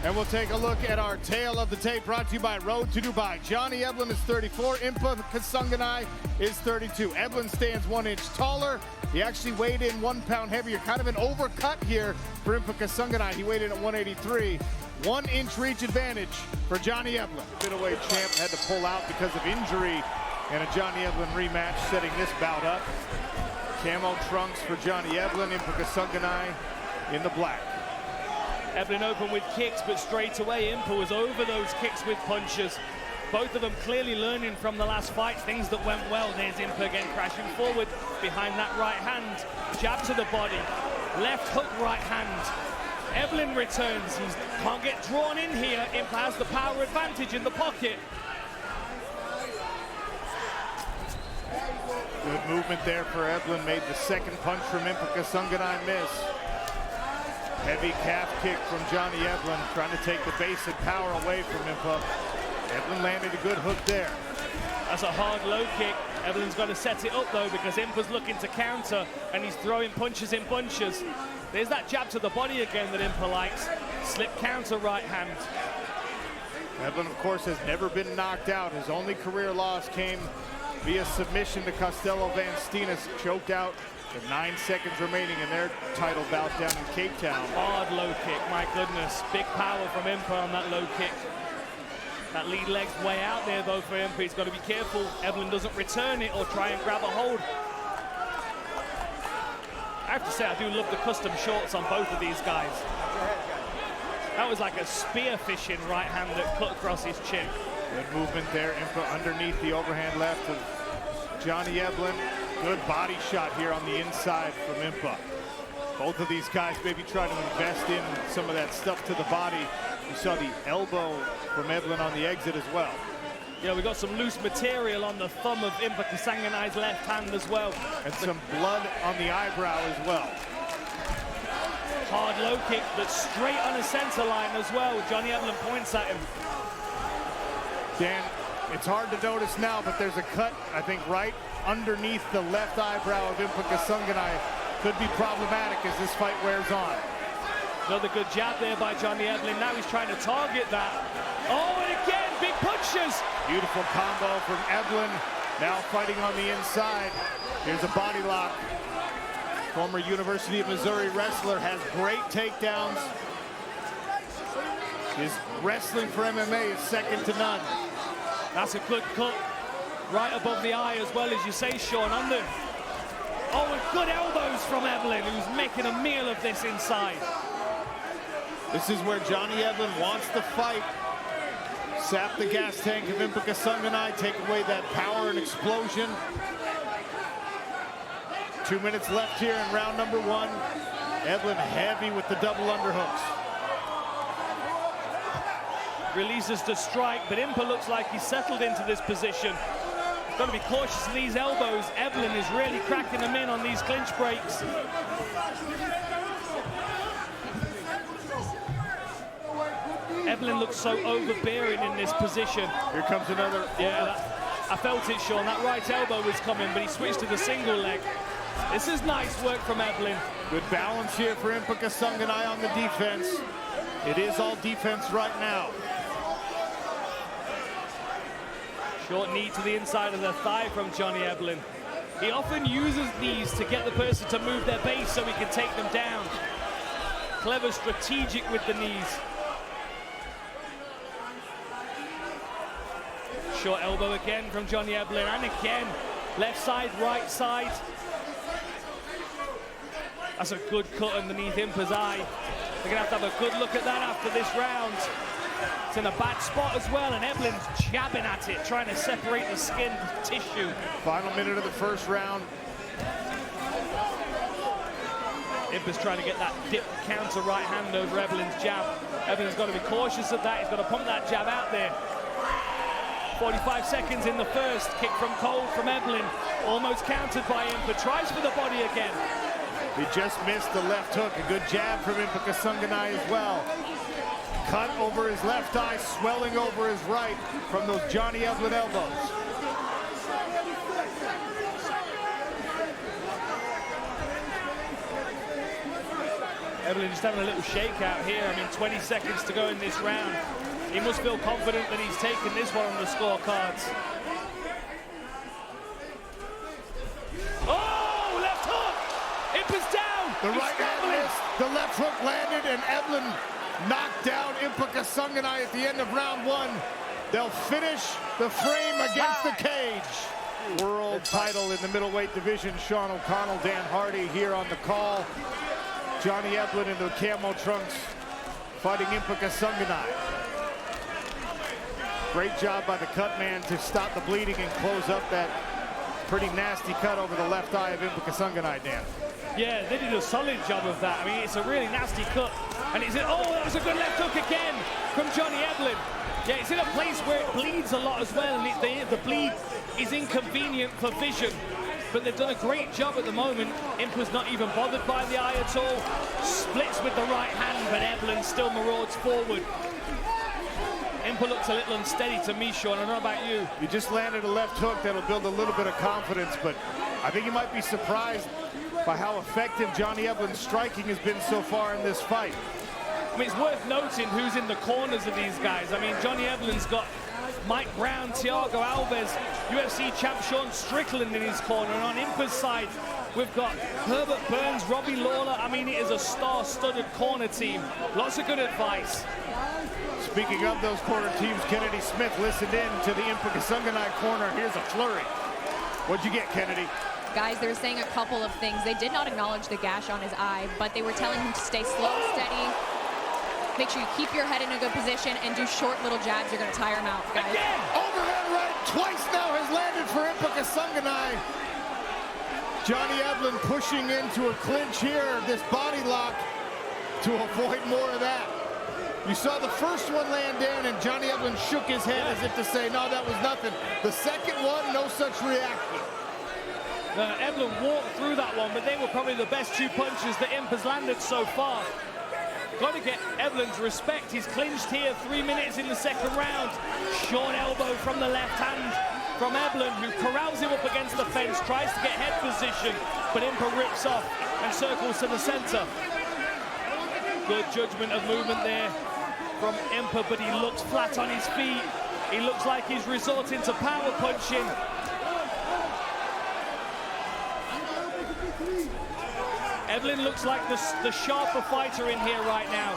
And we'll take a look at our tale of the tape brought to you by Road to Dubai. Johnny Eblen is 34, Impa Kasanganay is 32. Eblen stands 1 inch taller. He actually weighed in 1 pound heavier, kind of an overcut here for Impa Kasanganay. He weighed in at 183. 1 inch reach advantage for Johnny Eblen. Middleweight champ had to pull out because of injury in a Johnny Eblen rematch, setting this bout up. Camo trunks for Johnny Eblen, Impa Kasanganay in the black. Eblen opened with kicks, but straight away Impa was over those kicks with punches. Both of them clearly learning from the last fight, things that went well. There's Impa again crashing forward behind that right hand. Jab to the body, left hook, right hand. Eblen returns, he can't get drawn in here. Impa has the power advantage in the pocket. Good movement there for Eblen, made the second punch from Impa Kasanganay miss. Heavy calf kick from Johnny Eblen, trying to take the basic power away from Impa. Eblen landed a good hook there. That's a hard low kick. Eblen's got to set it up though, because Impa's looking to counter and he's throwing punches in bunches. There's that jab to the body again that Impa likes. Slip counter right hand. Eblen, of course, has never been knocked out. His only career loss came via submission to Costello Van Steenis, choked out with 9 seconds remaining in their title bout down in Cape Town. Hard low kick, my goodness. Big power from Impa on that low kick. That lead leg's way out there though for Impa. He's got to be careful Eblen doesn't return it or try and grab a hold. I have to say, I do love the custom shorts on both of these guys. That was like a spear fishing right hand that cut across his chin. Good movement there, Impa underneath the overhand left of Johnny Eblen. Good body shot here on the inside from Impa. Both of these guys maybe trying to invest in some of that stuff to the body. You saw the elbow from Eblen on the exit as well. Yeah, we got some loose material on the thumb of Impa Kasanganay's left hand as well. And some blood on the eyebrow as well. Hard low kick that's straight on a center line as well. Johnny Eblen points at him. Dan, it's hard to notice now, but there's a cut, I think, right underneath the left eyebrow of Impa Kasanganay. Could be problematic as this fight wears on. Another good jab there by Johnny Eblen. Now he's trying to target that. Oh, and again, big punches. Beautiful combo from Eblen. Now fighting on the inside. Here's a body lock. Former University of Missouri wrestler, has great takedowns. His wrestling for MMA is second to none. That's a good cut. Right above the eye as well, as you say, Sean. Under. Oh, and good elbows from Eblen, who's making a meal of this inside. This is where Johnny Eblen wants to fight. Sap the gas tank of Impa Kasanganay, take away that power and explosion. 2 minutes left here in round number 1. Eblen heavy with the double underhooks. Releases to strike, but Impa looks like he's settled into this position. He's got to be cautious of these elbows. Eblen is really cracking them in on these clinch breaks. Eblen looks so overbearing in this position. Here comes another. Yeah, I felt it, Sean. That right elbow was coming, but he switched to the single leg. This is nice work from Eblen. Good balance here for Impa Kasanganay on the defense. It is all defense right now. Short knee to the inside of the thigh from Johnny Eblen. He often uses these to get the person to move their base so he can take them down. Clever, strategic with the knees. Short elbow again from Johnny Eblen, and again, left side, right side. That's a good cut underneath Impa's eye. They're gonna have to have a good look at that after this round. It's in a bad spot as well, and Eblen's jabbing at it, trying to separate the skin tissue. Final minute of the first round. Impa's trying to get that dip counter right hand over Eblen's jab. Eblen's got to be cautious of that. He's got to pump that jab out there. 45 seconds in the first. Kick from cold from Eblen. Almost countered by Impa. Tries for the body again. He just missed the left hook. A good jab from Impa Kasanganay as well. Cut over his left eye, swelling over his right from those Johnny Eblen elbows. Eblen just having a little shakeout here. I mean, 20 seconds to go in this round. He must feel confident that he's taken this one on the scorecards. Oh, left hook! Impa's down! The right hand missed, the left hook landed, and Eblen knocked down Impa Kasanganay at the end of round 1. They'll finish the frame against the cage. World title in the middleweight division. Sean O'Connell, Dan Hardy here on the call. Johnny Eblen in the camo trunks fighting Impa Kasanganay. Great job by the cut man to stop the bleeding and close up that pretty nasty cut over the left eye of Impa Kasanganay, Dan. Yeah, they did a solid job of that. I mean, it's a really nasty cut. And it's oh, that was a good left hook again from Johnny Eblen. Yeah, it's in a place where it bleeds a lot as well, and the bleed is inconvenient for vision. But they've done a great job at the moment. Impa's not even bothered by the eye at all. Splits with the right hand, but Eblen still marauds forward. Impa looks a little unsteady to me, Sean. I don't know about you. You just landed a left hook that'll build a little bit of confidence, but I think you might be surprised by how effective Johnny Eblen's striking has been so far in this fight. I mean, it's worth noting who's in the corners of these guys. I mean, Johnny Eblen's got Mike Brown, Thiago Alves, UFC champ Sean Strickland in his corner. And on Impa's side, we've got Herbert Burns, Robbie Lawler. I mean, it is a star-studded corner team. Lots of good advice. Speaking of those corner teams, Kennedy Smith listened in to the Impa Kasanganay corner. Here's a flurry. What'd you get, Kennedy? Guys, they were saying a couple of things. They did not acknowledge the gash on his eye, but they were telling him to stay slow, steady. Make sure you keep your head in a good position and do short little jabs. You're going to tire him out, guys. Again, overhead right twice now has landed for Impa Kasanganay. Johnny Eblen pushing into a clinch here, this body lock, to avoid more of that. You saw the first one land in, and Johnny Eblen shook his head as if to say, no, that was nothing. The second one, no such reaction. Eblen walked through that one, but they were probably the best 2 punches that Impa's landed so far. Got to get Eblen's respect. He's clinched here, 3 minutes in the second round. Short elbow from the left hand from Eblen, who corrals him up against the fence, tries to get head position, but Impa rips off and circles to the center. Good judgment of movement there from Impa, but he looks flat on his feet. He looks like he's resorting to power punching. Eblen looks like the sharper fighter in here right now.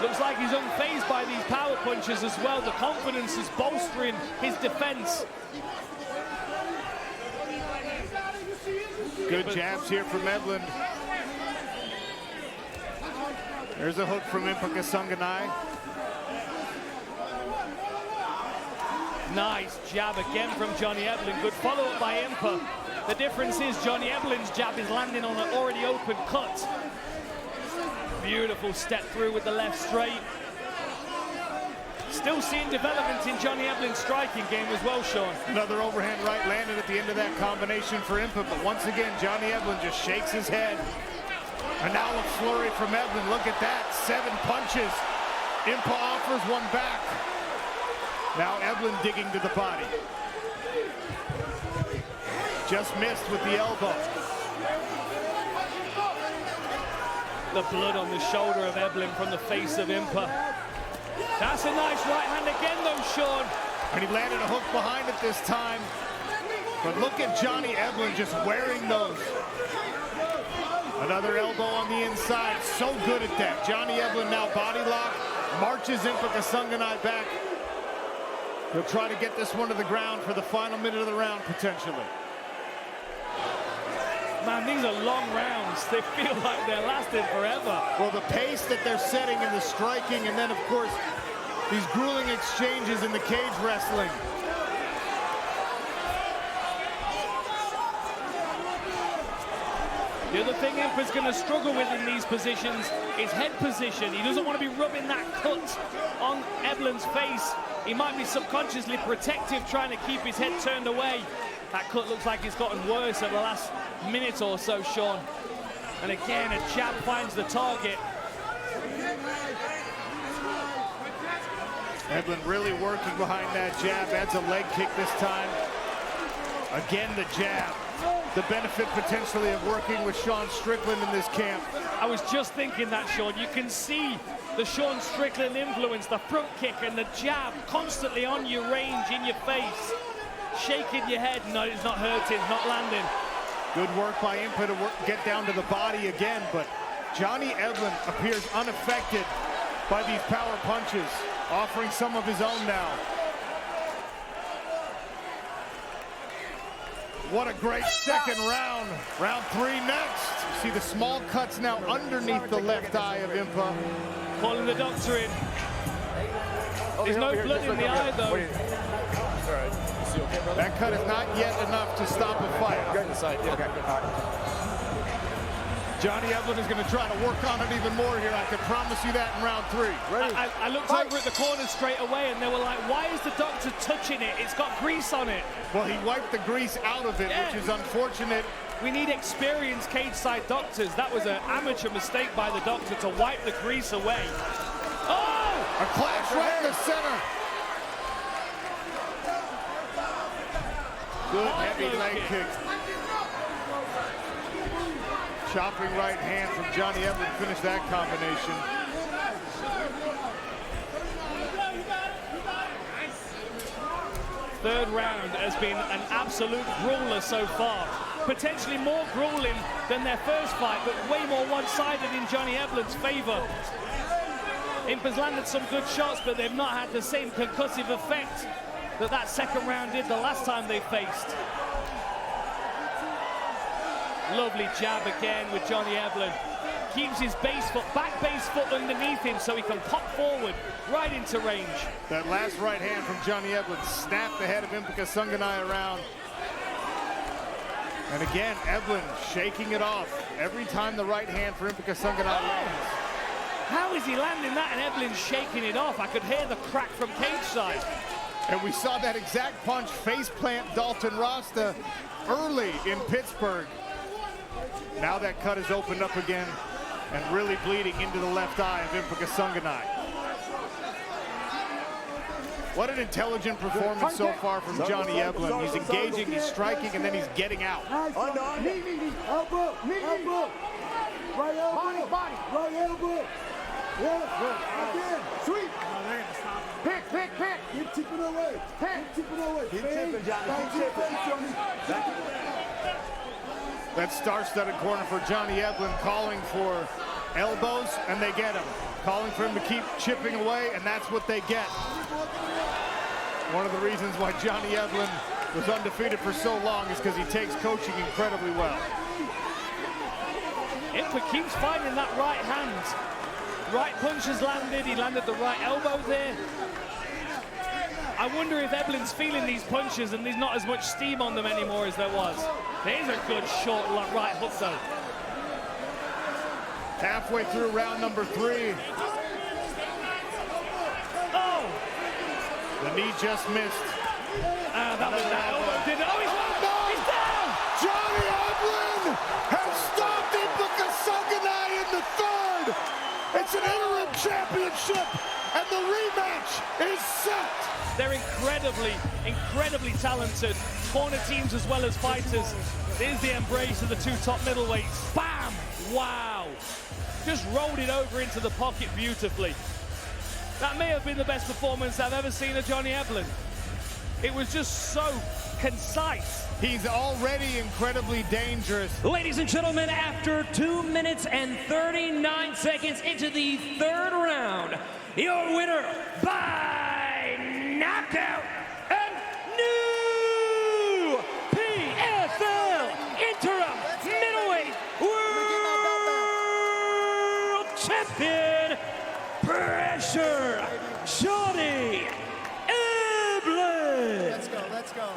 Looks like he's unfazed by these power punches as well. The confidence is bolstering his defense. Good jabs here from Eblen. There's a hook from Impa Kasanganay. Nice jab again from Johnny Eblen. Good follow-up by Impa. The difference is Johnny Eblen's jab is landing on an already open cut. Beautiful step through with the left straight. Still seeing development in Johnny Eblen's striking game as well, Sean. Another overhand right landed at the end of that combination for Impa, but once again, Johnny Eblen just shakes his head. And now a flurry from Eblen. Look at that, 7 punches. Impa offers one back. Now Eblen digging to the body. Just missed with the elbow. The blood on the shoulder of Eblen from the face of Impa. That's a nice right hand again though, Sean. And he landed a hook behind it this time. But look at Johnny Eblen just wearing those. Another elbow on the inside. So good at that. Johnny Eblen now body lock. Marches Impa Kasanganay back. He'll try to get this one to the ground for the final minute of the round, potentially. Man, these are long rounds. They feel like they're lasting forever. Well, the pace that they're setting in the striking, and then, of course, these grueling exchanges in the cage wrestling. The other thing Impa's going to struggle with in these positions is head position. He doesn't want to be rubbing that cut on Eblen's face. He might be subconsciously protective, trying to keep his head turned away. That cut looks like it's gotten worse over the last minute or so, Sean. And again, a jab finds the target. Eblen really working behind that jab. Adds a leg kick this time. Again, the jab. the benefit potentially of working with Sean Strickland in this camp. I was just thinking that, Sean. You can see the Sean Strickland influence, the front kick and the jab constantly on your range, in your face. Shaking your head. No, it's not hurting, not landing. Good work by Impa to get down to the body again, but Johnny Eblen appears unaffected by these power punches, offering some of his own now. What a great second round. Round 3 next. See the small cuts now underneath the left eye of Impa. Calling the doctor in. There's no blood in the eye, though. That cut is not yet enough to stop a fight. Johnny Eblen is going to try to work on it even more here. I can promise you that in round 3. I looked over at the corner straight away, and they were like, why is the doctor touching it? It's got grease on it. Well, he wiped the grease out of it, which is unfortunate. We need experienced cage-side doctors. That was an amateur mistake by the doctor to wipe the grease away. Oh! A clash right in the center. Good heavy leg kick. Chopping right hand from Johnny Eblen to finish that combination. Third round has been an absolute grueler so far. Potentially more grueling than their first fight, but way more one-sided in Johnny Eblen's favor. Impa's landed some good shots, but they've not had the same concussive effect that second round did the last time they faced. Lovely jab again with Johnny Eblen. Keeps his back base foot underneath him so he can pop forward right into range. That last right hand from Johnny Eblen snapped the head of Impa Kasanganay around. And again, Eblen shaking it off every time the right hand for Impa Kasanganay lands. How is he landing that and Eblen's shaking it off? I could hear the crack from cage side. And we saw that exact punch face plant Dalton Rasta early in Pittsburgh. Now that cut is opened up again and really bleeding into the left eye of Impa Kasanganay. What an intelligent performance so far from Johnny Eblen. He's engaging, he's striking, and then he's getting out. Knee, elbow, right elbow, body, right elbow. Yeah, again, sweep. Pick. Keep tipping away. Keep tipping, Johnny. That star-studded corner for Johnny Eblen, calling for elbows, and they get him. Calling for him to keep chipping away, and that's what they get. One of the reasons why Johnny Eblen was undefeated for so long is because he takes coaching incredibly well. Impa keeps finding that right hand. Right punch has landed. He landed the right elbow there. I wonder if Eblen's feeling these punches and there's not as much steam on them anymore as there was. There's a good short right hook though. Halfway through round number 3. Oh! The knee just missed. That was that elbow. He's down! Johnny Eblen has stopped Impa Kasanganay in the 3rd. It's an interim championship, and the rematch is set. They're incredibly talented. Corner teams as well as fighters. There's the embrace of the 2 top middleweights. Bam! Wow! Just rolled it over into the pocket beautifully. That may have been the best performance I've ever seen of Johnny Eblen. It was just so concise. He's already incredibly dangerous. Ladies and gentlemen, after 2 minutes and 39 seconds into the 3rd round, your winner by knockout and new PFL interim middleweight world champion, Pressure Johnny Eblen. Let's go.